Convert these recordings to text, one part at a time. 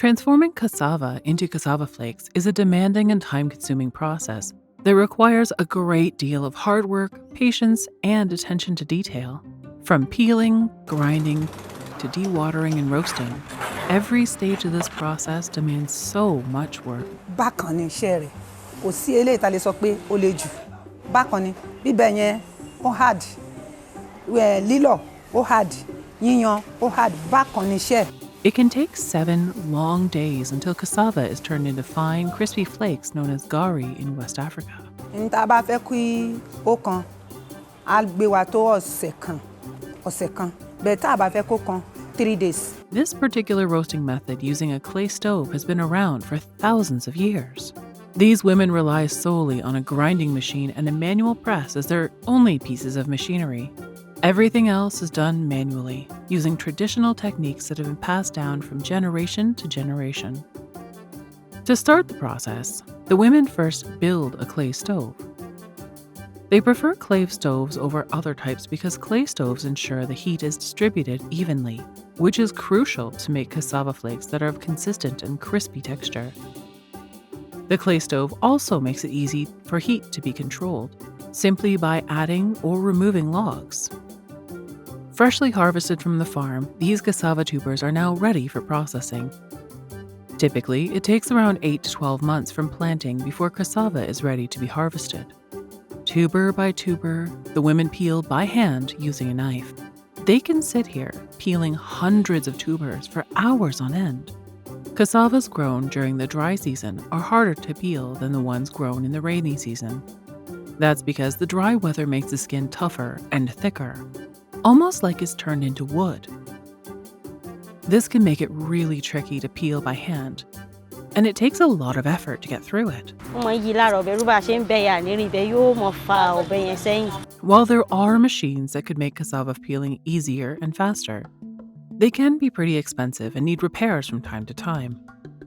Transforming cassava into cassava flakes is a demanding and time-consuming process that requires a great deal of hard work, patience, and attention to detail. From peeling, grinding, to dewatering and roasting, every stage of this process demands so much work. Bákan ni iṣẹ́ rẹ̀, kò sí eléyìí tá lè sọ pé ó le jù. Bákan ni bíbẹ̀ yẹn ó hard, lílọ̀ ó hard, yíyan ó hard. Bákan ni iṣẹ́. It can take 7 long days until cassava is turned into fine, crispy flakes known as Garri in West Africa. Ní tá bá fẹ́ kí ó kan, á gbé wa tó ọ̀sẹ̀ kan. Bẹ́ẹ̀ tá bá fẹ́ kó kan, 3 days. This particular roasting method using a clay stove has been around for thousands of years. These women rely solely on a grinding machine and a manual press as their only pieces of machinery. Everything else is done manually, using traditional techniques that have been passed down from generation to generation. To start the process, the women first build a clay stove. They prefer clay stoves over other types because clay stoves ensure the heat is distributed evenly, which is crucial to make cassava flakes that are of consistent and crispy texture. The clay stove also makes it easy for heat to be controlled, simply by adding or removing logs. Freshly harvested from the farm, these cassava tubers are now ready for processing. Typically, it takes around 8 to 12 months from planting before cassava is ready to be harvested. Tuber by tuber, the women peel by hand using a knife. They can sit here, peeling hundreds of tubers for hours on end. Cassavas grown during the dry season are harder to peel than the ones grown in the rainy season. That's because the dry weather makes the skin tougher and thicker, almost like it's turned into wood. This can make it really tricky to peel by hand, and it takes a lot of effort to get through it. While there are machines that could make cassava peeling easier and faster, they can be pretty expensive and need repairs from time to time.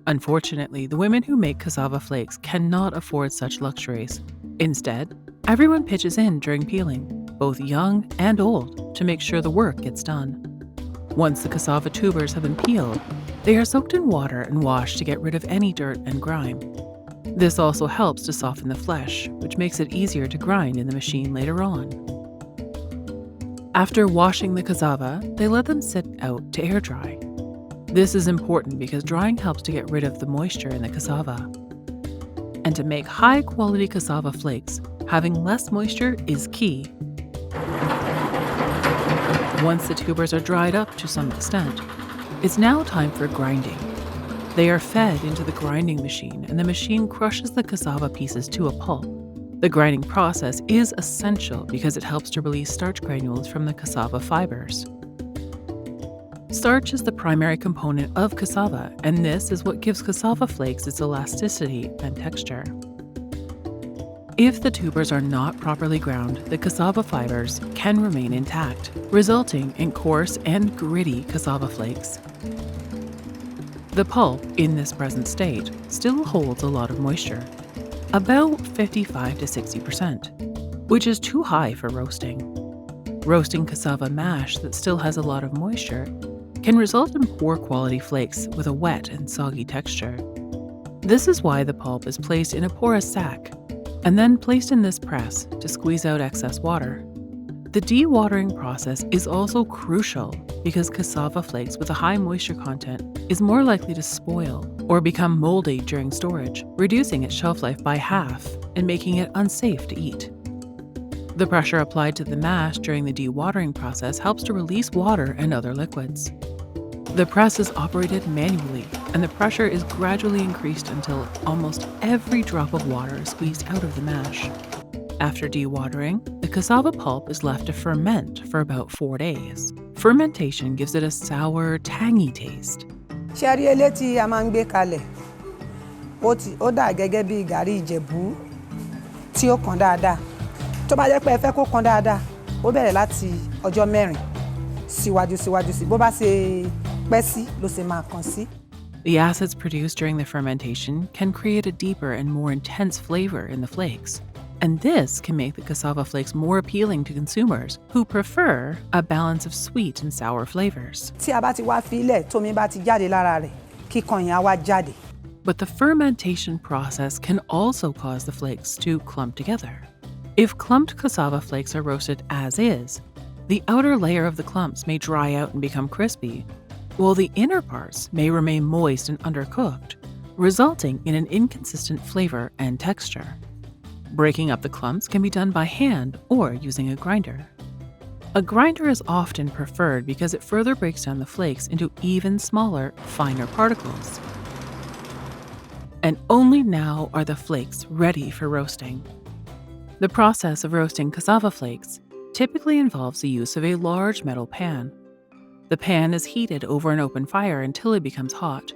Unfortunately, the women who make cassava flakes cannot afford such luxuries. Instead, everyone pitches in during peeling, both young and old, to make sure the work gets done. Once the cassava tubers have been peeled, they are soaked in water and washed to get rid of any dirt and grime. This also helps to soften the flesh, which makes it easier to grind in the machine later on. After washing the cassava, they let them sit out to air dry. This is important because drying helps to get rid of the moisture in the cassava. And to make high-quality cassava flakes, having less moisture is key. Once the tubers are dried up to some extent, it's now time for grinding. They are fed into the grinding machine, and the machine crushes the cassava pieces to a pulp. The grinding process is essential because it helps to release starch granules from the cassava fibers. Starch is the primary component of cassava, and this is what gives cassava flakes its elasticity and texture. If the tubers are not properly ground, the cassava fibers can remain intact, resulting in coarse and gritty cassava flakes. The pulp, in this present state, still holds a lot of moisture, about 55 to 60%, which is too high for roasting. Roasting cassava mash that still has a lot of moisture can result in poor quality flakes with a wet and soggy texture. This is why the pulp is placed in a porous sack and then placed in this press to squeeze out excess water. The dewatering process is also crucial because cassava flakes with a high moisture content is more likely to spoil or become moldy during storage, reducing its shelf life by half and making it unsafe to eat. The pressure applied to the mash during the dewatering process helps to release water and other liquids. The press is operated manually, and the pressure is gradually increased until almost every drop of water is squeezed out of the mash. After dewatering, the cassava pulp is left to ferment for about 4 days. Fermentation gives it a sour, tangy taste. Ṣẹ́rí elé tí a máa ń gbé kalẹ̀, ó dà gẹ́gẹ́ bí gàrí Ìjẹ̀bú tí ó kan dáadáa. Tó bá jẹ́ pé ẹ fẹ́ kó kan dáadáa, ó bẹ̀rẹ̀ láti ọjọ́ 4 síwájú sí. Bó bá ṣe pẹ́ sí ló ṣe máa kan sí. The acids produced during the fermentation can create a deeper and more intense flavor in the flakes. And this can make the cassava flakes more appealing to consumers who prefer a balance of sweet and sour flavors. Tí a bá ti wá fi ilẹ̀ tómi bá ti jáde lára rẹ̀, kíkan yẹn á wá jáde. But the fermentation process can also cause the flakes to clump together. If clumped cassava flakes are roasted as is, the outer layer of the clumps may dry out and become crispy, while the inner parts may remain moist and undercooked, resulting in an inconsistent flavor and texture. Breaking up the clumps can be done by hand or using a grinder. A grinder is often preferred because it further breaks down the flakes into even smaller, finer particles. And only now are the flakes ready for roasting. The process of roasting cassava flakes typically involves the use of a large metal pan. The pan is heated over an open fire until it becomes hot.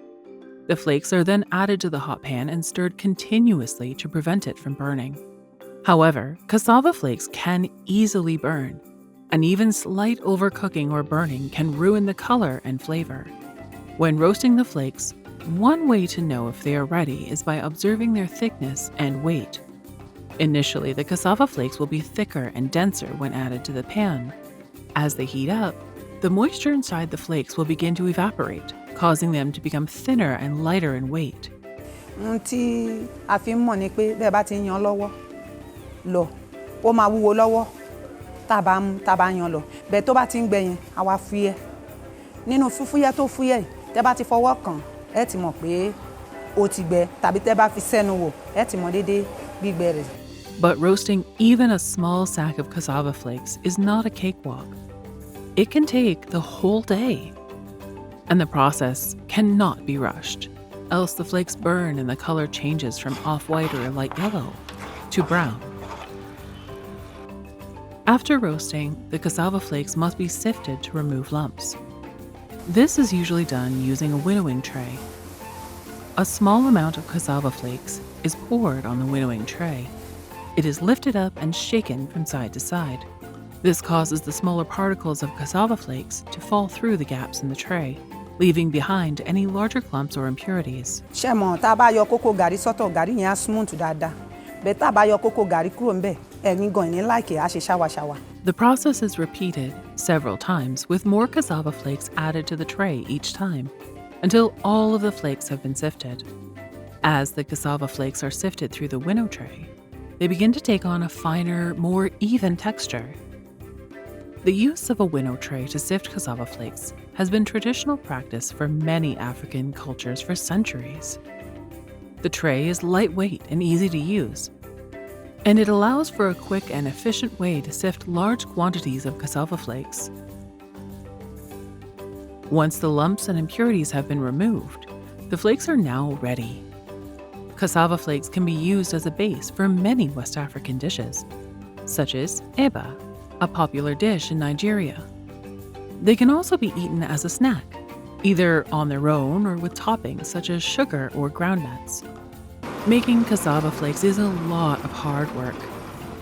The flakes are then added to the hot pan and stirred continuously to prevent it from burning. However, cassava flakes can easily burn, and even slight overcooking or burning can ruin the color and flavor. When roasting the flakes, one way to know if they are ready is by observing their thickness and weight. Initially, the cassava flakes will be thicker and denser when added to the pan. As they heat up, the moisture inside the flakes will begin to evaporate, causing them to become thinner and lighter in weight. Ohun tí a fi ń mọ̀ ni pé bẹ́ẹ̀ bá ti ń yan lọ́wọ́ lọ, ó máa wúwo lọ́wọ́ tá bá yan lọ. Bẹ́ẹ̀ tó bá ti ń gbẹ yẹn, á wá fúyẹ́. Nínú fúfúyẹ́ tó fúyẹ́ yìí, tẹ́ bá ti fọwọ́ kàn, ẹ ti mọ̀ pé ó ti gbẹ, tàbí tẹ́ bá fi sẹ́nu wò, ẹ ti mọ̀ déédéé gbígbẹ rẹ̀. But roasting even a small sack of cassava flakes is not a cakewalk. It can take the whole day. And the process cannot be rushed, else the flakes burn and the color changes from off-white or light yellow to brown. After roasting, the cassava flakes must be sifted to remove lumps. This is usually done using a winnowing tray. A small amount of cassava flakes is poured on the winnowing tray. It is lifted up and shaken from side to side. This causes the smaller particles of cassava flakes to fall through the gaps in the tray, leaving behind any larger clumps or impurities. Ṣé mọ̀ tá bá yọ kókó gàrí sọ́tọ̀, gàrí yẹn á smooth dáadáa. Bẹ́ẹ̀ tá bá yọ kókó gàrí kúrò ńbẹ̀, ẹ̀yin gan ní like á ṣe ṣàwàṣàwà. The process is repeated several times with more cassava flakes added to the tray each time, until all of the flakes have been sifted. As the cassava flakes are sifted through the winnow tray, they begin to take on a finer, more even texture. The use of a winnow tray to sift cassava flakes has been traditional practice for many African cultures for centuries. The tray is lightweight and easy to use, and it allows for a quick and efficient way to sift large quantities of cassava flakes. Once the lumps and impurities have been removed, the flakes are now ready. Cassava flakes can be used as a base for many West African dishes, such as eba, a popular dish in Nigeria. They can also be eaten as a snack, either on their own or with toppings such as sugar or groundnuts. Making cassava flakes is a lot of hard work,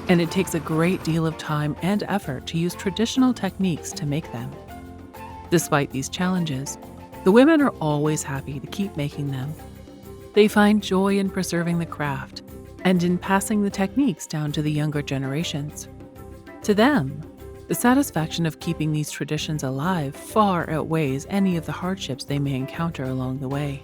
and it takes a great deal of time and effort to use traditional techniques to make them. Despite these challenges, the women are always happy to keep making them. They find joy in preserving the craft and in passing the techniques down to the younger generations. To them, the satisfaction of keeping these traditions alive far outweighs any of the hardships they may encounter along the way.